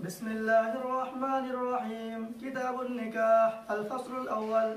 بسم الله الرحمن الرحيم. كتاب النكاح. الفصل الأول.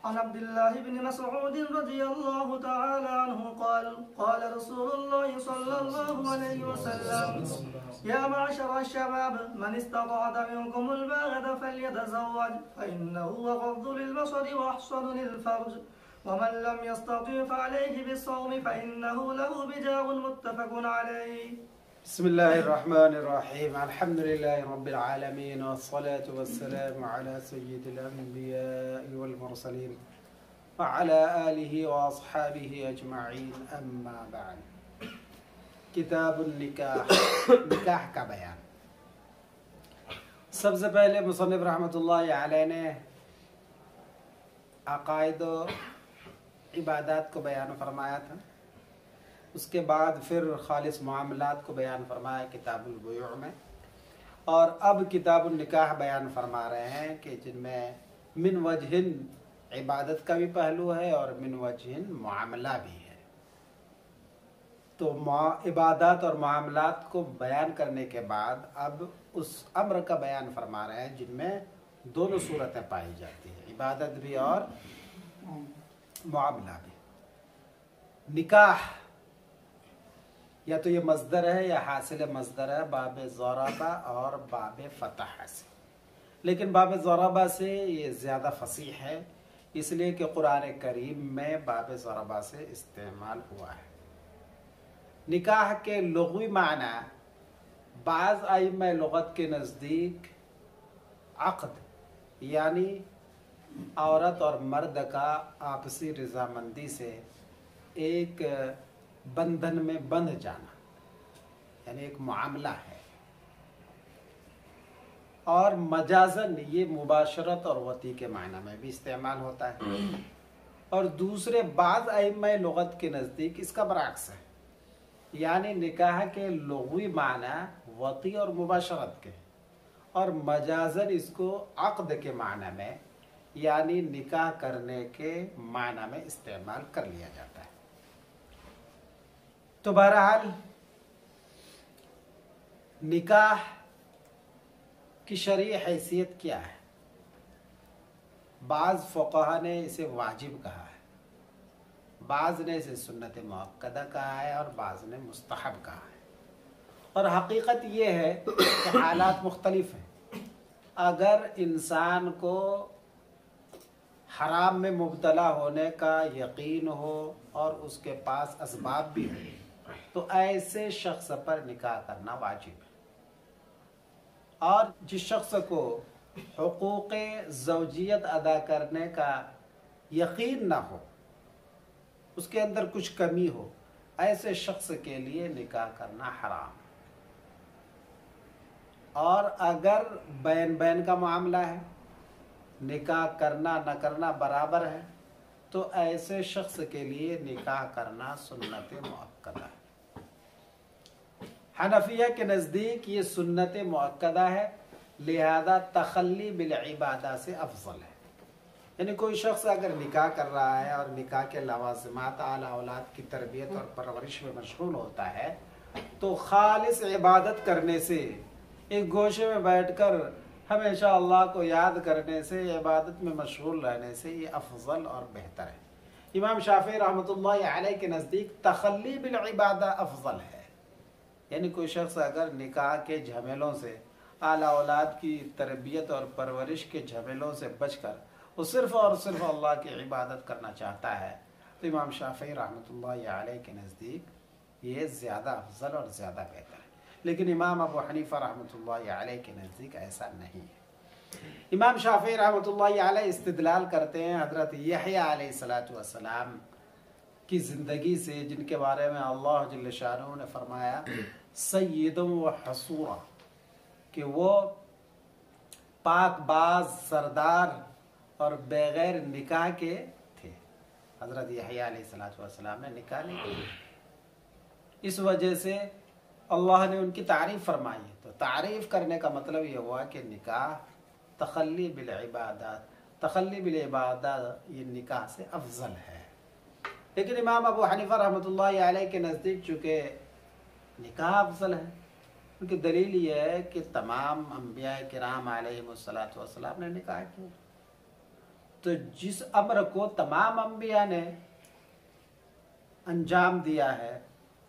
عن عبد الله بن مسعود رضي الله تعالى عنه قال: قال رسول الله صلى الله عليه وسلم: يا معشر الشباب من استطاع منكم الباءة فليتزوج فإنه أغض للبصر وأحصن للفرج ومن لم يستطع فعليه بالصوم فإنه له وجاء. متفق عليه. بسم الله الرحمن الرحيم. الحمد لله رب العالمين والصلاة والسلام على سيد الأنبياء والمرسلين وعلى آله وأصحابه أجمعين. أما بعد. کتاب النکاح، نکاح کا بیان. سب سے پہلے مصنف رحمۃ اللہ علیہ نے عقائد و عبادات کو بیان فرمایا تھا، اس کے بعد پھر خالص معاملات کو بیان فرمایا کتاب البیوع میں، اور اب کتاب النکاح بیان فرما رہے ہیں کہ جن میں من وجہ عبادت کا بھی پہلو ہے اور من وجہ معاملہ بھی ہے. تو عبادات اور معاملات کو بیان کرنے کے بعد اب اس امر کا بیان فرما رہے ہیں جن میں دونوں صورتیں پائی جاتی ہیں، عبادت بھی اور معاملہ بھی. نکاح یا تو یہ مصدر ہے یا حاصل مصدر ہے باب ضربہ اور باب فتح سے، لیکن باب ضربہ سے یہ زیادہ فصیح ہے اس لیے کہ قرآن کریم میں باب ضربہ سے استعمال ہوا ہے. نکاح کے لغوی معنی بعض ائمہ لغت کے نزدیک عقد یعنی عورت اور مرد کا آپسی رضامندی سے ایک بندھن میں بندھ جانا، یعنی ایک معاملہ ہے، اور مجازن یہ مباشرت اور وطی کے معنی میں بھی استعمال ہوتا ہے. اور دوسرے بعض ائمہ لغت کے نزدیک اس کا برعکس ہے، یعنی نکاح کے لغوی معنی وطی اور مباشرت کے، اور مجازن اس کو عقد کے معنی میں یعنی نکاح کرنے کے معنی میں استعمال کر لیا جاتا ہے. تو بہرحال نکاح کی شرعی حیثیت کیا ہے؟ بعض فقہا نے اسے واجب کہا ہے، بعض نے اسے سنت مؤکدہ کہا ہے اور بعض نے مستحب کہا ہے. اور حقیقت یہ ہے کہ حالات مختلف ہیں. اگر انسان کو حرام میں مبتلا ہونے کا یقین ہو اور اس کے پاس اسباب بھی ہوں تو ایسے شخص پر نکاح کرنا واجب ہے. اور جس شخص کو حقوق زوجیت ادا کرنے کا یقین نہ ہو، اس کے اندر کچھ کمی ہو، ایسے شخص کے لیے نکاح کرنا حرام. اور اگر بین بین کا معاملہ ہے، نکاح کرنا نہ کرنا برابر ہے، تو ایسے شخص کے لیے نکاح کرنا سنت مؤکدہ ہے. حنفیہ کے نزدیک یہ سنت مؤکدہ ہے، لہذا تخلی بالعبادہ سے افضل ہے. یعنی کوئی شخص اگر نکاح کر رہا ہے اور نکاح کے لوازمات اعلی اولاد کی تربیت اور پرورش میں مشغول ہوتا ہے تو خالص عبادت کرنے سے، ایک گوشے میں بیٹھ کر ہمیشہ اللہ کو یاد کرنے سے، عبادت میں مشغول رہنے سے یہ افضل اور بہتر ہے. امام شافعی رحمۃ اللہ علیہ کے نزدیک تخلی بالعبادہ افضل ہے. یعنی کوئی شخص اگر نکاح کے جھمیلوں سے، اعلی اولاد کی تربیت اور پرورش کے جھمیلوں سے بچ کر وہ صرف اور صرف اللہ کی عبادت کرنا چاہتا ہے تو امام شافعی رحمۃ اللہ علیہ کے نزدیک یہ زیادہ افضل اور زیادہ بہتر ہے. لیکن امام ابو حنیفہ رحمۃ اللہ علیہ کے نزدیک ایسا نہیں ہے. امام شافعی رحمۃ اللہ علیہ استدلال کرتے ہیں حضرت یحییٰ علیہ السلام کی زندگی سے، جن کے بارے میں اللہ جل شانہ نے فرمایا سید و حصورا، کہ وہ پاک باز، سردار اور بغیر نکاح کے تھے. حضرت یحییٰ علیہ السلام نے نکاح نہیں کیا، اس وجہ سے اللہ نے ان کی تعریف فرمائی. تو تعریف کرنے کا مطلب یہ ہوا کہ نکاح تخلی بالعبادہ یہ نکاح سے افضل ہے. لیکن امام ابو حنیفہ رحمۃ اللہ علیہ کے نزدیک چونکہ نکاح افضل ہے क्योंकि दलील ये है कि तमाम अंबिया किराम अलैहिमुस्सलातु वस्सलाम ने निकाह किया। तो जिस अम्र को तमाम अंबिया ने अंजाम दिया है,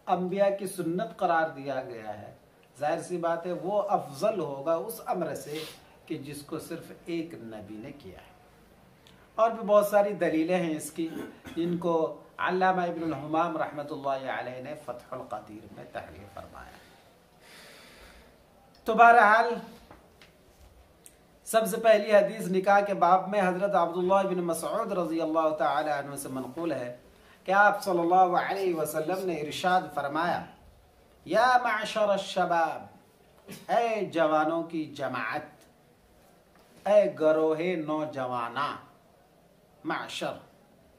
अंबिया की सुन्नत करार दिया गया है, जाहिर सी बात है वो अफजल होगा उस अम्र से कि जिसको सिर्फ एक नबी ने किया है। और भी बहुत सारी दलीलें हैं इसकी, जिनको अल्लामा इब्नुल हुमाम रहमतुल्लाहि अलैह ने फतहुल क़दीर में तहरीर फरमाया। तो बहरहाल सबसे पहली हदीस निकाह के बाब में हजरत अब्दुल्लाह इब्न मसऊद रज़ी अल्लाह तआला अन्हु से मनक़ूल है कि आप सल्लल्लाहु अलैहि वसल्लम ने इरशाद फरमाया, या माशर अश-शबाब, ऐ जवानों की जमाअत, ऐ गरोहे नौजवाना। माशर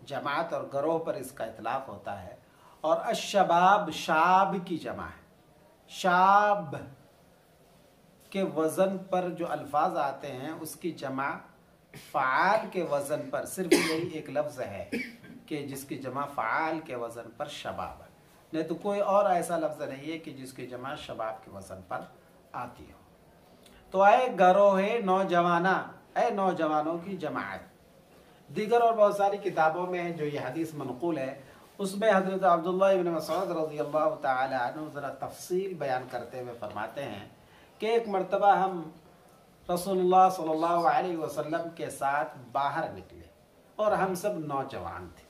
जमात और गरोह पर इसका इतलाक होता है, और अश-शबाब शाब की जमा है। शाब के वजन पर जो अल्फाज आते हैं उसकी जमा फ़आल के वजन पर सिर्फ यही एक लफ्ज़ है कि जिसकी जमा फ़आल के वजन पर शबाब है, नहीं तो कोई और ऐसा लफ्ज़ नहीं है कि जिसकी जमा शबाब के वजन पर आती हो। तो ऐ गरोहे नौजवाना, ऐ नौजवानों की जमात। दीगर और बहुत सारी किताबों में जो ये हदीस मनक़ूल है उसमें हज़रत अब्दुल्लाह इब्न मसऊद रज़ी अल्लाह तआला अन्हु ज़रा तफसील बयान करते हुए फरमाते हैं कि एक मरतबा हम रसूलुल्लाह सल्लल्लाहु अलैहि वसल्लम के साथ बाहर निकले और हम सब नौजवान थे।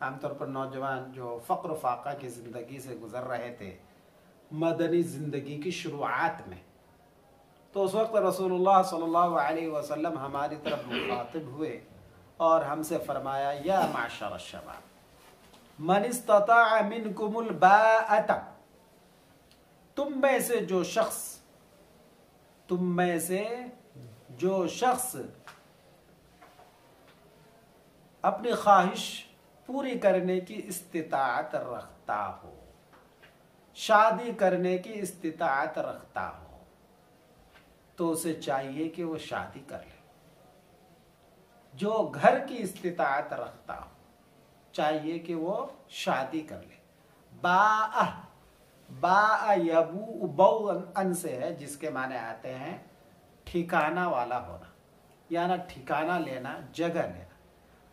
आमतौर पर नौजवान जो फ़क्र फाका की ज़िंदगी से गुज़र रहे थे, मदनी ज़िंदगी की शुरुआत में, तो उस वक्त रसूलुल्लाह सल्लल्लाहु अलैहि वसल्लम हमारी तरफ मुखातिब हुए और हमसे फरमाया, या माशर अश-शबाब, मन इस्तताअ मिनकुमुल बाअत, तुम में से जो शख्स अपनी ख्वाहिश पूरी करने की इस्तिताअत रखता हो, शादी करने की इस्तिताअत रखता हो, तो उसे चाहिए कि वो शादी कर ले। जो घर की इस्तिताअत रखता हो चाहिए कि वो शादी कर ले। बा यबू बऊ अन से है, जिसके माने आते हैं ठिकाना वाला होना, यानी ठिकाना लेना, जगह लेना।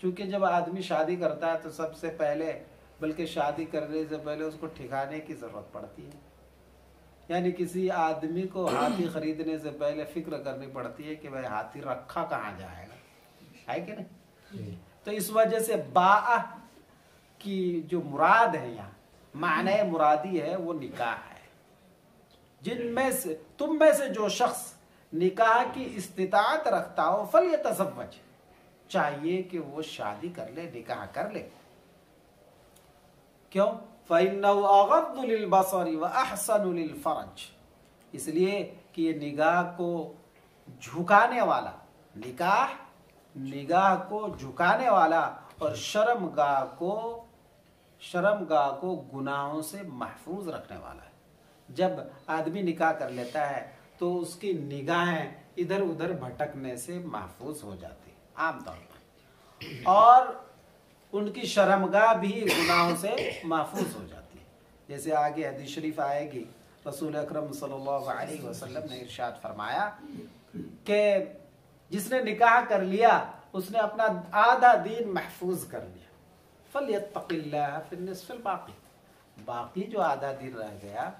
क्योंकि जब आदमी शादी करता है तो सबसे पहले, बल्कि शादी करने से पहले उसको ठिकाने की ज़रूरत पड़ती है। यानी किसी आदमी को हाथी खरीदने से पहले फिक्र करनी पड़ती है कि भाई हाथी रखा कहाँ जाएगा, है कि नहीं। तो इस वजह से बा की जो मुराद है यहाँ, माने मुरादी है, वो निकाह है। जिनमें से तुम में से जो शख्स निकाह की इस्तिताअत रखता हो फल्यतज़व्वज, चाहिए कि वो शादी कर ले, निकाह कर ले। क्यों? फ़इन्नहु अग़द्दु लिलबसरि व अहसनु लिलफ़रज, इसलिए कि ये निगाह को झुकाने वाला, निगाह को झुकाने वाला और शर्मगाह को गुनाहों से महफूज रखने वाला है। जब आदमी निकाह कर लेता है तो उसकी निगाहें इधर उधर भटकने से महफूज हो जाती है आमतौर पर, और उनकी शर्मगाह भी गुनाहों से महफूज हो जाती है। जैसे आगे हदीस शरीफ आएगी, रसूल अकरम सल्लल्लाहु अलैहि वसल्लम ने इरशाद फरमाया कि जिसने निकाह कर लिया उसने अपना आधा दीन महफूज कर लिया। फल्यत्तक़िल्लाह फ़िन्निस्फ़िल बाक़ी, बाकी जो आधा दिन रह गया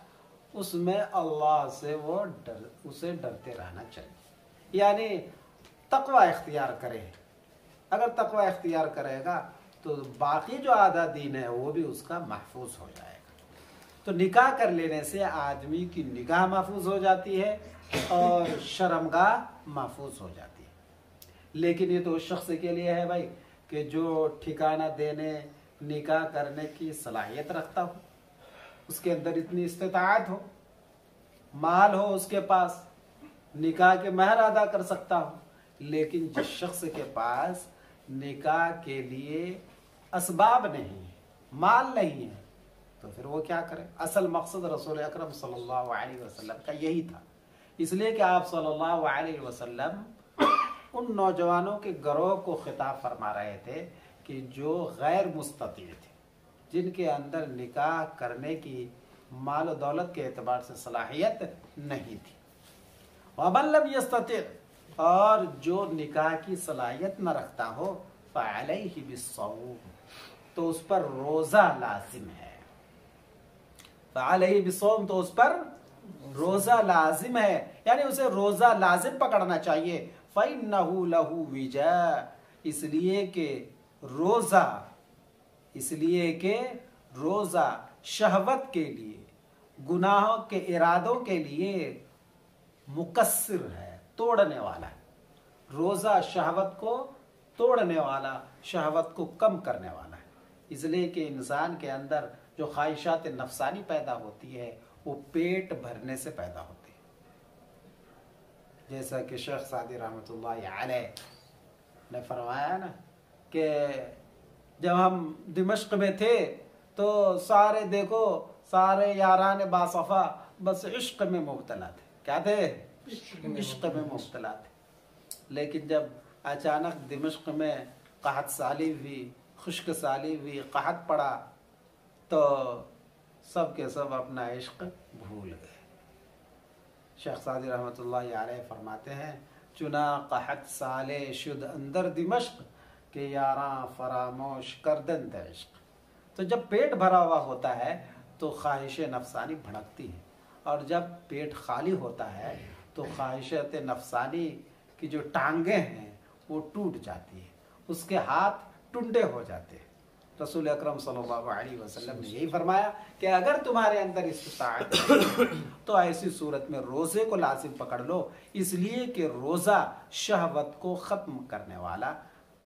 उसमें अल्लाह से उसे डरते रहना चाहिए, यानी तक़वा इख्तियार करे। अगर तक़वा इख्तियार करेगा तो बाकी जो आधा दिन है वो भी उसका महफूज हो जाएगा। तो निकाह कर लेने से आदमी की निगाह महफूज हो जाती है और शर्मगाह महफूज हो जाती है। लेकिन ये तो उस शख्स के लिए है भाई कि जो ठिकाना देने, निकाह करने की सलाहियत रखता हो, उसके अंदर इतनी इस्तिताअत हो, माल हो उसके पास, निकाह के महर अदा कर सकता हो। लेकिन जिस शख्स के पास निकाह के लिए असबाब नहीं है, माल नहीं है, तो फिर वो क्या करे। असल मकसद रसूल अकरम सल्लल्लाहु अलैहि वसल्लम का यही था, इसलिए कि आप सल्लल्लाहु अलैहि वसल्लम उन नौजवानों के गरोह को खिताब फरमा रहे थे कि जो गैर मुस्तती थे, जिनके अंदर निकाह करने की माल और दौलत के एतबार से सलाहियत नहीं थी। वमन लम यस्तति, और जो निकाह की सलाहियत न रखता हो, फअलैहि बिस्सौम, तो उस पर रोजा लाजिम है। फअलैहि बिस्सौम, तो उस पर रोजा लाजिम है, यानी उसे रोजा लाजिम पकड़ना चाहिए। फइन्नहु लहु विजा, इसलिए कि रोजा शहवत के लिए, गुनाहों के इरादों के लिए मुकस्सिर है, तोड़ने वाला है। रोजा शहवत को तोड़ने वाला, शहवत को कम करने वाला है। इसलिए कि इंसान के अंदर जो ख्वाहिशात नफसानी पैदा होती है वो पेट भरने से पैदा होती है। जैसा कि शेख सादी रहमतुल्लाह अलैह ने फरमाया ना कि जब हम दिमश्क में थे तो सारे यारान बासफा बस इश्क में मुब्तला थे। क्या थे? इश्क में मुब्तला थे। लेकिन जब अचानक दिमश्क में कहत साली हुई, खुश्क साली हुई, कहत पड़ा, तो सब के सब अपना इश्क भूल गए। शेख सादी रहमतुल्लाह अलैह फरमाते हैं, चुना कहत साले शुद अंदर दिमश्क के यारा फरामोश करदन द इश्क। तो जब पेट भरा हुआ होता है तो ख्वाहिश नफसानी भड़कती है, और जब पेट खाली होता है तो ख्वाहिशत नफसानी की जो टांगे हैं वो टूट जाती है, उसके हाथ टुंडे हो जाते हैं। रसूल अकरम सल्लल्लाहु अलैहि वसल्लम ने यही फरमाया कि अगर तुम्हारे अंदर इस्तिताअत है तो ऐसी सूरत में रोज़े को लाजिम पकड़ लो, इसलिए कि रोज़ा शहवत को ख़त्म करने वाला